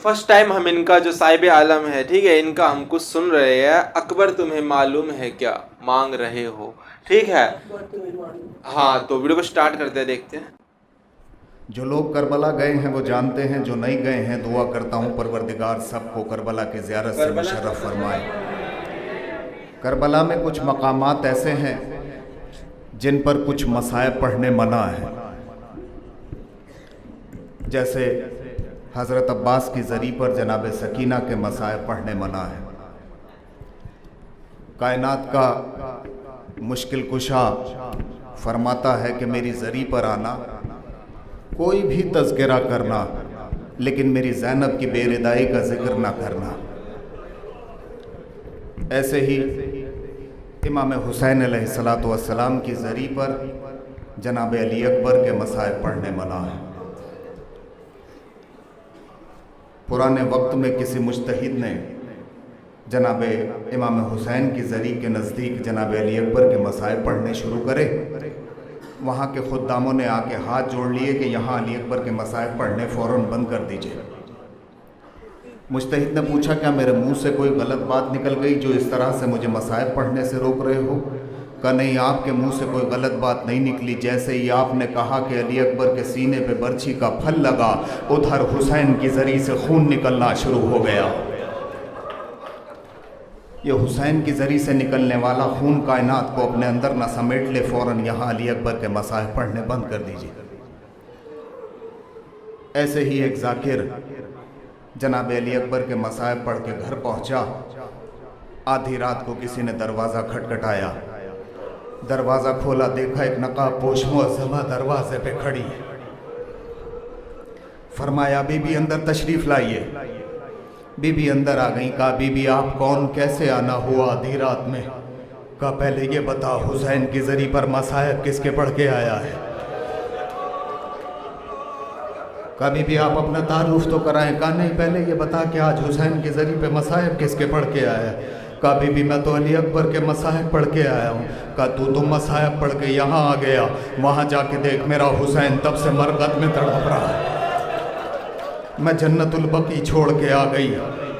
First time हम इनका जो साहिब आलम है, ठीक है, इनका हम कुछ सुन रहे हैं। अकबर तुम्हें मालूम है क्या मांग रहे हो, ठीक है। हाँ, तो वीडियो को स्टार्ट करते हैं, देखते हैं। जो लोग करबला गए हैं वो जानते हैं, जो नहीं गए हैं दुआ करता हूँ परवरदिगार सबको करबला की ज़ियारत से मुशर्रफ फरमाए। करबला में कुछ मकामात ऐसे हैं जिन पर कुछ मसाइब पढ़ने मना है। जैसे हज़रत अब्बास की ज़री पर जनाब सकीना के मसाइब पढ़ने मना है। कायनात का मुश्किल कुशा फरमाता है कि मेरी ज़री पर आना, कोई भी तज़किरा करना, लेकिन मेरी ज़ैनब की बेरिदाई का जिक्र ना करना। ऐसे ही इमाम हुसैन अलैहिस्सलातु वस्सलाम की ज़री पर जनाब अली अकबर के मसाइब पढ़ने मना है। पुराने वक्त में किसी मुज्तहिद ने जनाब इमाम हुसैन की ज़री के नज़दीक जनाब अली अकबर के मसाइब पढ़ने शुरू करे। वहाँ के खुद्दामों ने आके हाथ जोड़ लिए कि यहाँ अली अकबर के मसाइब पढ़ने फ़ौरन बंद कर दीजिए। मुज्तहिद ने पूछा, क्या मेरे मुंह से कोई गलत बात निकल गई जो इस तरह से मुझे मसाइब पढ़ने से रोक रहे हो? कहा नहीं, आपके मुंह से कोई गलत बात नहीं निकली। जैसे ही आपने कहा कि अली अकबर के सीने पे बर्छी का फल लगा, उधर हुसैन की ज़री से खून निकलना शुरू हो गया। ये हुसैन की ज़री से निकलने वाला खून कायनात को अपने अंदर न समेट ले, फ़ौरन यहाँ अली अकबर के मसाइब पढ़ने बंद कर दीजिए। ऐसे ही एक जाकिर जनाब अली अकबर के मसाइब पढ़ के घर पहुँचा। आधी रात को किसी ने दरवाज़ा खटखटाया। दरवाज़ा खोला, देखा एक नकाब पोश मुअज़्ज़मा दरवाजे पे खड़ी है। फरमाया, बीबी अंदर तशरीफ़ लाइए। बीबी अंदर आ गई। कहा, बीबी आप कौन, कैसे आना हुआ आधी रात में? कहा, पहले ये बता हुसैन की ज़री पर मसाइब किसके पढ़ के आया है? कहा, बीबी आप अपना तारुफ तो कराएं। कहा नहीं, पहले ये बता कि आज हुसैन की ज़री पे मसाइब किसके पढ़ के आया है? कहा, बीबी मैं तो अली अकबर के मसाइब पढ़ के आया हूँ। कहा, तू तो मसाइब पढ़ के यहाँ आ गया, वहाँ जाके देख मेरा हुसैन तब से मरगत में तड़प रहा है। मैं जन्नतुल बकी छोड़ के आ गई,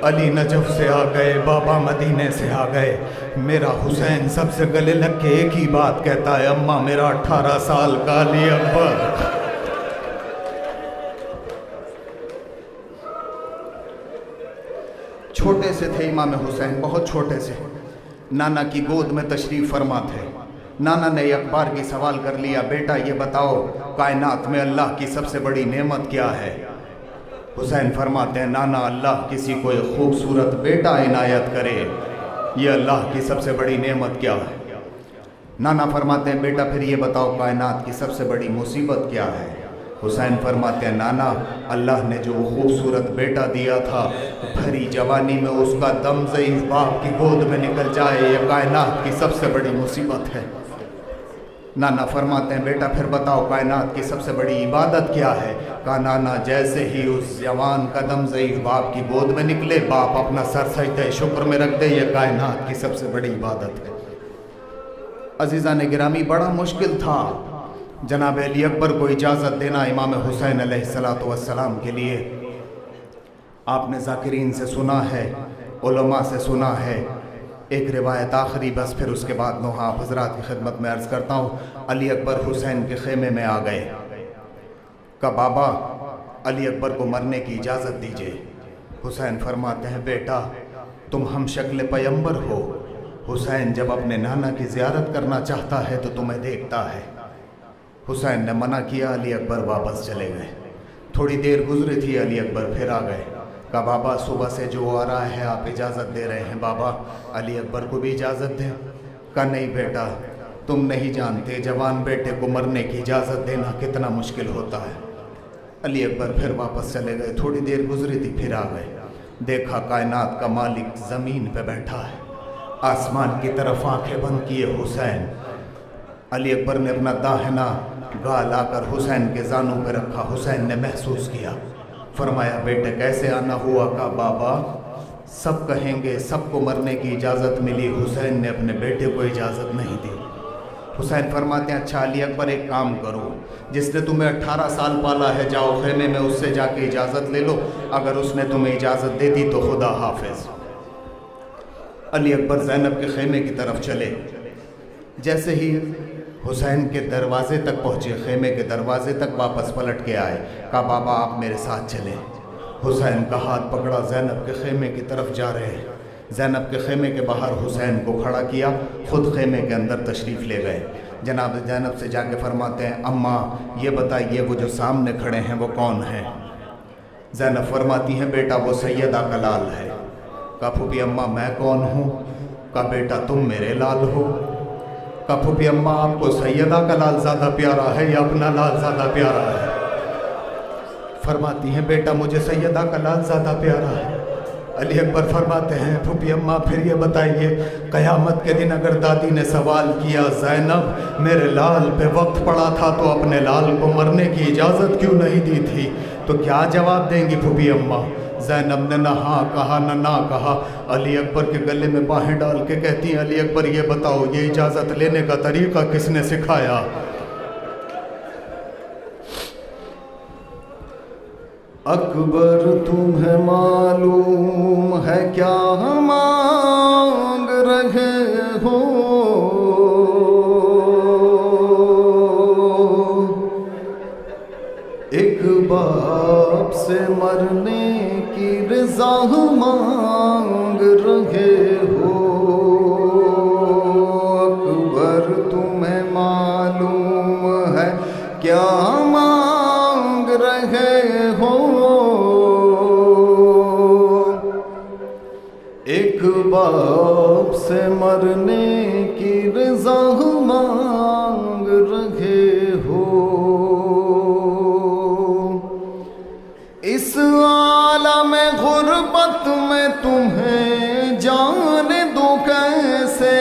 अली नजफ से आ गए, बाबा मदीने से आ गए। मेरा हुसैन सबसे गले लग के एक ही बात कहता है, अम्मा मेरा 18 साल का अली अकबर। छोटे से थे इमाम हुसैन, बहुत छोटे से, नाना की गोद में तशरीफ़ फरमा थे। नाना ने एक बार की सवाल कर लिया, बेटा ये बताओ कायनात में अल्लाह की सबसे बड़ी नेमत क्या है? हुसैन फरमाते हैं, नाना अल्लाह किसी को एक खूबसूरत बेटा इनायत करे, ये अल्लाह की सबसे बड़ी नेमत क्या है? नाना फरमाते हैं, बेटा फिर ये बताओ कायनात की सबसे बड़ी मुसीबत क्या है? हुसैन फरमाते हैं, नाना अल्लाह ने जो खूबसूरत बेटा दिया था, भरी जवानी में उसका दम ज़ईफ़ बाप की गोद में निकल जाए, ये कायनात की सबसे बड़ी मुसीबत है। नाना फरमाते हैं, बेटा फिर बताओ कायनात की सबसे बड़ी इबादत क्या है? कहा, नाना जैसे ही उस जवान कदम ज़ईफ़ बाप की गोद में निकले, बाप अपना सर सजदे शुक्र में रख दे, ये कायनात की सबसे बड़ी इबादत है। अज़ीज़ान गिरामी, बड़ा मुश्किल था जनाब अली अकबर को इजाज़त देना इमाम हुसैन अलैहिस्सलातु वस्सलाम के लिए। आपने ज़ाकिरीन से सुना है, उलमा से सुना है। एक रिवायत आखिरी, बस फिर उसके बाद नौहा आप हज़रात की खिदमत में अर्ज़ करता हूँ। अली अकबर हुसैन के खेमे में आ गए। कहा, बाबा अली अकबर को मरने की इजाज़त दीजिए। हुसैन फरमाते हैं, बेटा तुम हम शक्ल पैगंबर हो। हुसैन जब अपने नाना की ज़ियारत करना चाहता है तो तुम्हें देखता है। हुसैन ने मना किया, अली अकबर वापस चले गए। थोड़ी देर गुजरी थी, अली अकबर फिर आ गए। कहा, बाबा सुबह से जो आ रहा है आप इजाज़त दे रहे हैं, बाबा अली अकबर को भी इजाज़त दें। कहा, नहीं बेटा तुम नहीं जानते जवान बेटे को मरने की इजाज़त देना कितना मुश्किल होता है। अली अकबर फिर वापस चले गए। थोड़ी देर गुजरी थी, फिर आ गए। देखा कायनात का मालिक ज़मीन पे बैठा है, आसमान की तरफ आंखें बंद किए हुसैन। अली अकबर ने अपना दाहिना गाल आकर हुसैन के जानों पर रखा। हुसैन ने महसूस किया। फरमाया, बेटे कैसे आना हुआ? का बाबा सब कहेंगे सबको मरने की इजाज़त मिली, हुसैन ने अपने बेटे को इजाज़त नहीं दी। हुसैन फरमाते हैं अच्छा अली अकबर एक काम करो, जिसने तुम्हें 18 साल पाला है जाओ खेमे में उससे जाके इजाज़त ले लो, अगर उसने तुम्हें इजाज़त दे दी तो खुदा हाफिज। अली अकबर ज़ैनब के खेमे की तरफ चले। जैसे ही हुसैन के दरवाजे तक पहुँचे, खेमे के दरवाजे तक वापस पलट के आए, कहा बाबा आप मेरे साथ चलें। हुसैन का हाथ पकड़ा, ज़ैनब के खेमे की तरफ जा रहे हैं। ज़ैनब के खेमे के बाहर हुसैन को खड़ा किया, ख़ुद खेमे के अंदर तशरीफ़ ले गए। जनाब ज़ैनब से जाके फरमाते हैं अम्मा ये बताइए वो जो सामने खड़े हैं वो कौन हैं? ज़ैनब फरमाती हैं बेटा वो सैयदा का लाल है। कहा फूफी अम्मा मैं कौन हूँ? कहा बेटा तुम मेरे लाल हो। कहा फूफी अम्मा आपको सैयदा का लाल ज़्यादा प्यारा है या अपना लाल ज़्यादा प्यारा है? फरमाती हैं बेटा मुझे सैयदा का लाल ज़्यादा प्यारा है। अली अकबर फरमाते हैं फूफी अम्मा फिर ये बताइए क़यामत के दिन अगर दादी ने सवाल किया ज़ैनब मेरे लाल पे वक्त पड़ा था तो अपने लाल को मरने की इजाज़त क्यों नहीं दी थी, तो क्या जवाब देंगी फूफी अम्मा? ज़ैनब ने ना हाँ कहा ना कहा। अली अकबर के गले में बाहें डाल के कहती हैं अली अकबर ये बताओ ये इजाज़त लेने का तरीक़ा किसने सिखाया? अकबर तुम्हें मालूम है क्या मांग रहे हो? एक बाप से मरने की रज़ा मांग रहे हो। अकबर तुम्हें मालूम है क्या मांग रहे हो? एक बाप से मरने की रज़ा मांग रहे हो। इस आलम गुर्बत में तुम्हें जाने दूं कैसे?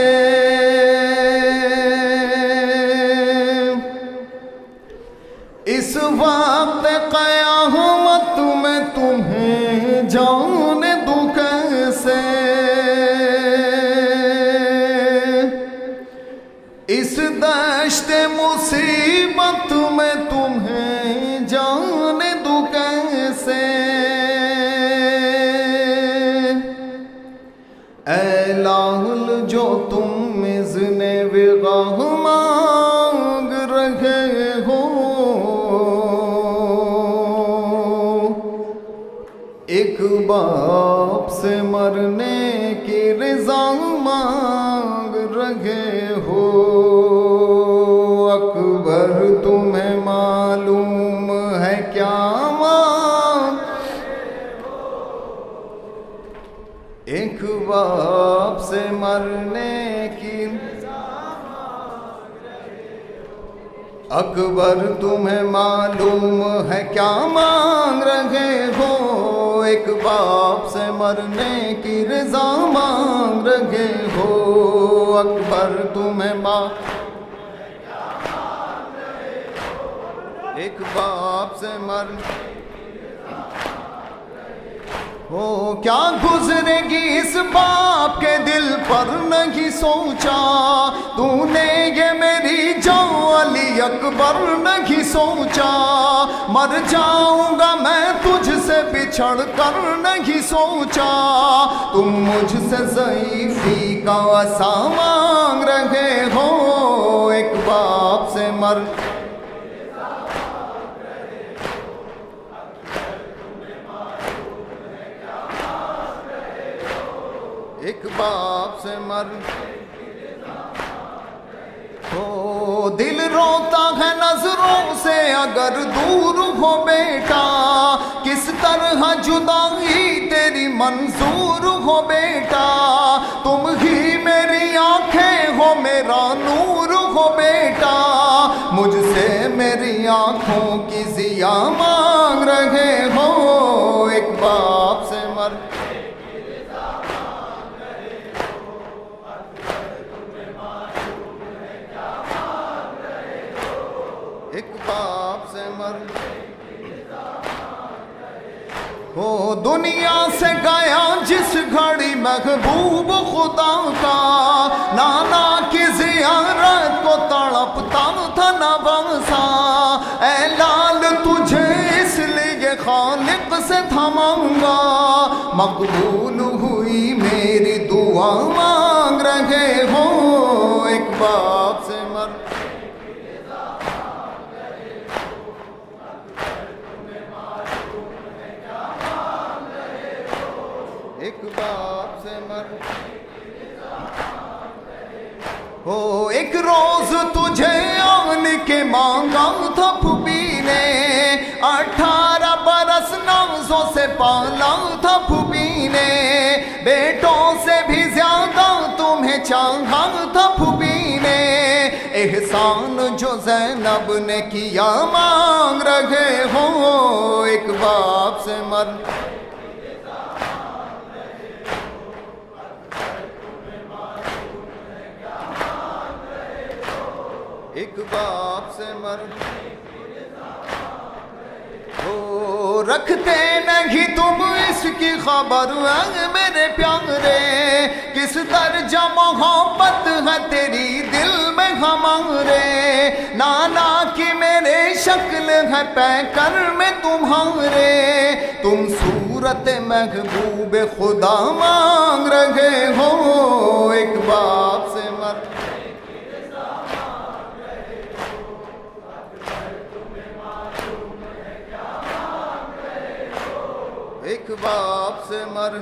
इस वक्त क़यामत में तुम्हें जाने दूं कैसे? इस दश्त मुसीबत में तुम्हें जाने दूं कैसे? ऐ लाल जो तुम इज़्ने विगाह मांग रहे हो। एक बाप से मरने की रज़ा मांग रहे हो। अकबर तुम्हें मालूम है क्या मांग? एक बाप से मरने की अकबर तुम्हें मालूम है क्या मांग रहे हो? एक बाप से मरने की रज़ा मांग रहे हो। अकबर तुम्हें एक बाप से मरने हो। क्या गुजरेगी इस बाप के दिल पर नहीं सोचा? तूने ये मेरी जान अली अकबर नहीं सोचा? मर जाऊंगा मैं तुझसे बिछड़ कर नहीं सोचा? तुम मुझसे ज़ईफ़ी का आसा मांग रहे हो। एक बाप से मर एक बाप से मर हो। दिल रोता है नजरों से अगर दूर हो बेटा, किस तरह जुदाई तेरी मंजूर हो बेटा। तुम ही मेरी आंखें हो मेरा नूर हो बेटा। मुझसे मेरी आंखों की जिया मांग रहे हो। एक बाप से मर एक बाप से मर हो। दुनिया से गया जिस घड़ी महबूब खुदा का, नाना की जियारत को तड़ा मांगा, मकबूल हुई मेरी दुआ मांग रहे हो। एक बाप से मर एक बाप से मर हो। एक रोज तुझे आन के मांगा था फूफी ने, 18 बरस नाज़ों से पाला था फूफी ने, बेटों से भी ज्यादा तुम्हें चाहा था फूफी ने। एहसान जो ज़ैनब ने किया मांग रहे हो। एक बाप से मर एक बाप से मर हो। रखते नहीं तुम इसकी खबर मेरे प्यारे, किस दर्जा मोहब्बत है तेरी दिल में हमारे। नाना की मेरे शक्ल है पैकर में तुम्हारे, तुम सूरत महबूब खुदा मांग रहे हो। एक बाप से मर एक बाप से मर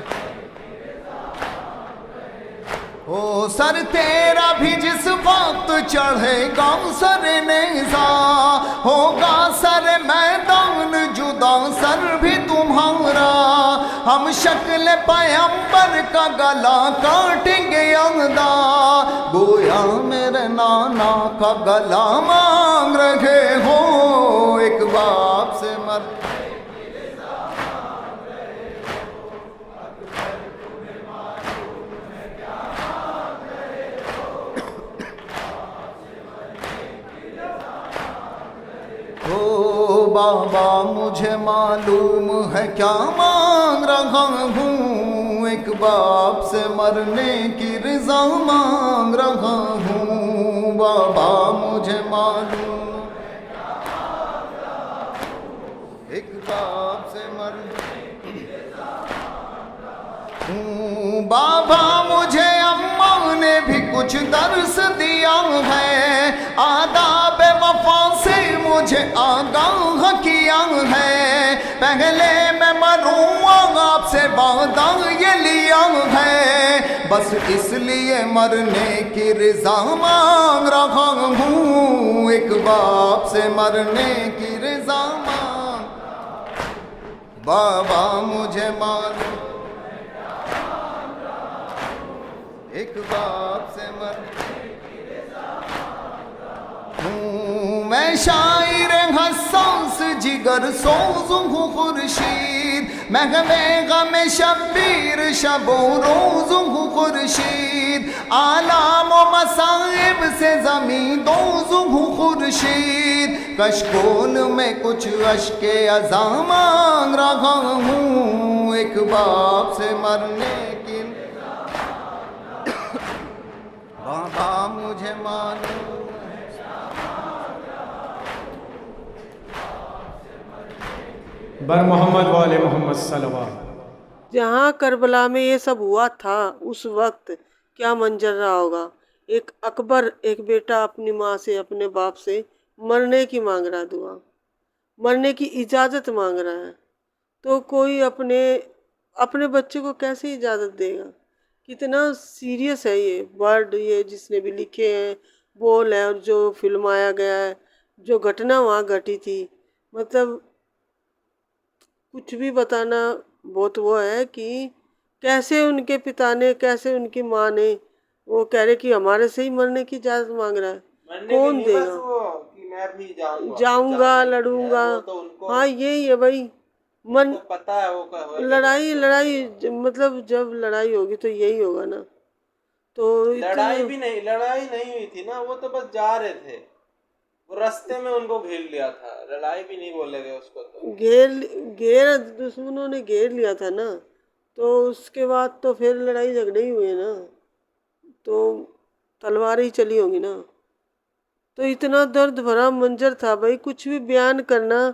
हो। सर तेरा भी जिस वक्त चढ़ेगा सर नेज़ा, होगा सर मैदान जुदा सर भी तुम्हारा। हम शक्ल पैगंबर का गला काटेंगे अंधा, गोया मेरे नाना का गला मांग रहे हो। एक बाप से मर ओ बाबा मुझे मालूम है क्या मांग रहा हूँ। एक बाप से मरने की रज़ा मांग रहा हूँ। बाबा मुझे मालूम एक बाप से मरने हूँ। बाबा मुझे अम्मा ने भी कुछ दर्स दिया है, आदाब वफा से मुझे आगाह किया है। पहले मैं मरूंगा आपसे वादा ये लिया है, बस इसलिए मरने की रज़ा मांग रहा हूँ। एक बाप से मरने की रज़ा मांग, बाबा मुझे मालूम एक बाप से मर हूँ। मैं शायर हसास जिगर सोज़ हूँ खुर्शीद, महवे गम शब्बीर शबो रोज़ हूँ खुर्शीद। आलाम व मसाइब से ज़मीं दोज़ हूँ खुर्शीद, कशकोल में कुछ अश्के अज़ा मांग रहा हूँ। एक बाप से मरने की बाबा मुझे मालूम बर मोहम्मद वाले मोहम्मद सल्लल्लाहु। जहाँ करबला में ये सब हुआ था उस वक्त क्या मंजर रहा होगा। एक अकबर, एक बेटा अपनी माँ से, अपने बाप से मरने की मांग रहा, दुआ मरने की इजाज़त मांग रहा है। तो कोई अपने अपने बच्चे को कैसे इजाज़त देगा। कितना सीरियस है ये वर्ड, ये जिसने भी लिखे हैं, बोल है, और जो फिल्माया गया है, जो घटना वहाँ घटी थी, मतलब कुछ भी बताना बहुत वो है कि कैसे उनके पिता ने, कैसे उनकी माँ ने, वो कह रहे कि हमारे से ही मरने की इजाज़त मांग रहा है। कौन देगा। कि मैं भी जाऊंगा लड़ूंगा, तो हाँ यही है भाई मन। तो पता है वो लड़ाई मतलब जब लड़ाई होगी तो यही होगा ना। तो लड़ाई नहीं हुई थी ना, वो तो बस जा रहे थे, वो रास्ते में उनको घेर लिया था। लड़ाई भी नहीं बोलेगे उसको, तो घेर दुश्मनों ने घेर लिया था ना, तो उसके बाद तो फिर लड़ाई झगड़े ही हुए ना, तो तलवारें ही चली होंगी ना। तो इतना दर्द भरा मंजर था भाई, कुछ भी बयान करना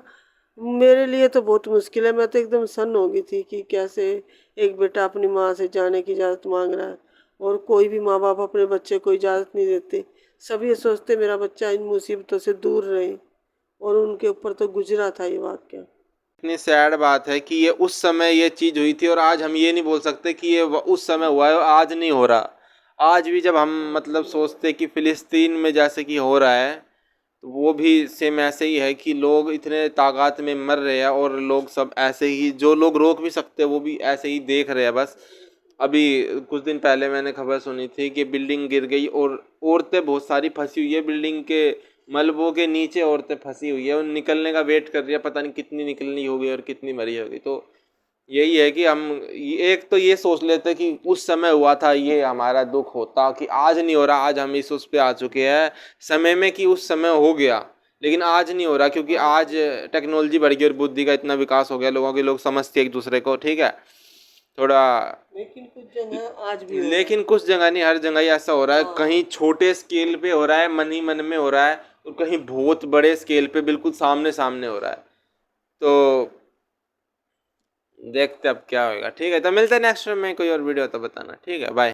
मेरे लिए तो बहुत मुश्किल है। मैं तो एकदम सन्न हो गई थी कि कैसे एक बेटा अपनी माँ से जाने की इजाज़त मांग रहा है, और कोई भी माँ बाप अपने बच्चे को इजाज़त नहीं देते। सब ये सोचते मेरा बच्चा इन मुसीबतों से दूर रहे, और उनके ऊपर तो गुजरा था ये वाक़या। इतनी सैड बात है कि ये उस समय ये चीज़ हुई थी, और आज हम ये नहीं बोल सकते कि ये उस समय हुआ है और आज नहीं हो रहा। आज भी जब हम मतलब सोचते कि फ़िलिस्तीन में जैसे कि हो रहा है, तो वो भी सेम ऐसे ही है कि लोग इतने तादाद में मर रहे हैं, और लोग सब ऐसे ही, जो लोग रोक भी सकते हैं वो भी ऐसे ही देख रहे हैं बस। अभी कुछ दिन पहले मैंने खबर सुनी थी कि बिल्डिंग गिर गई और औरतें बहुत सारी फंसी हुई है बिल्डिंग के मलबों के नीचे। औरतें फंसी हुई है और निकलने का वेट कर रही है, पता नहीं कितनी निकलनी होगी और कितनी मरी होगी। तो यही है कि हम एक तो ये सोच लेते हैं कि उस समय हुआ था ये हमारा दुख होता, कि आज नहीं हो रहा। आज हम इस उस पे आ चुके हैं समय में कि उस समय हो गया, लेकिन आज नहीं हो रहा क्योंकि आज टेक्नोलॉजी बढ़ गई और बुद्धि का इतना विकास हो गया, लोगों के लोग समझते एक दूसरे को, ठीक है थोड़ा। लेकिन कुछ जगह आज भी हो रहा है। लेकिन कुछ जगह नहीं, हर जगह ही ऐसा हो रहा है। कहीं छोटे स्केल पे हो रहा है, मन ही मन में हो रहा है, और कहीं बहुत बड़े स्केल पे बिल्कुल सामने सामने हो रहा है। तो देखते अब क्या होगा। ठीक है, तो मिलते हैं नेक्स्ट में, कोई और वीडियो तो बताना। ठीक है, बाय।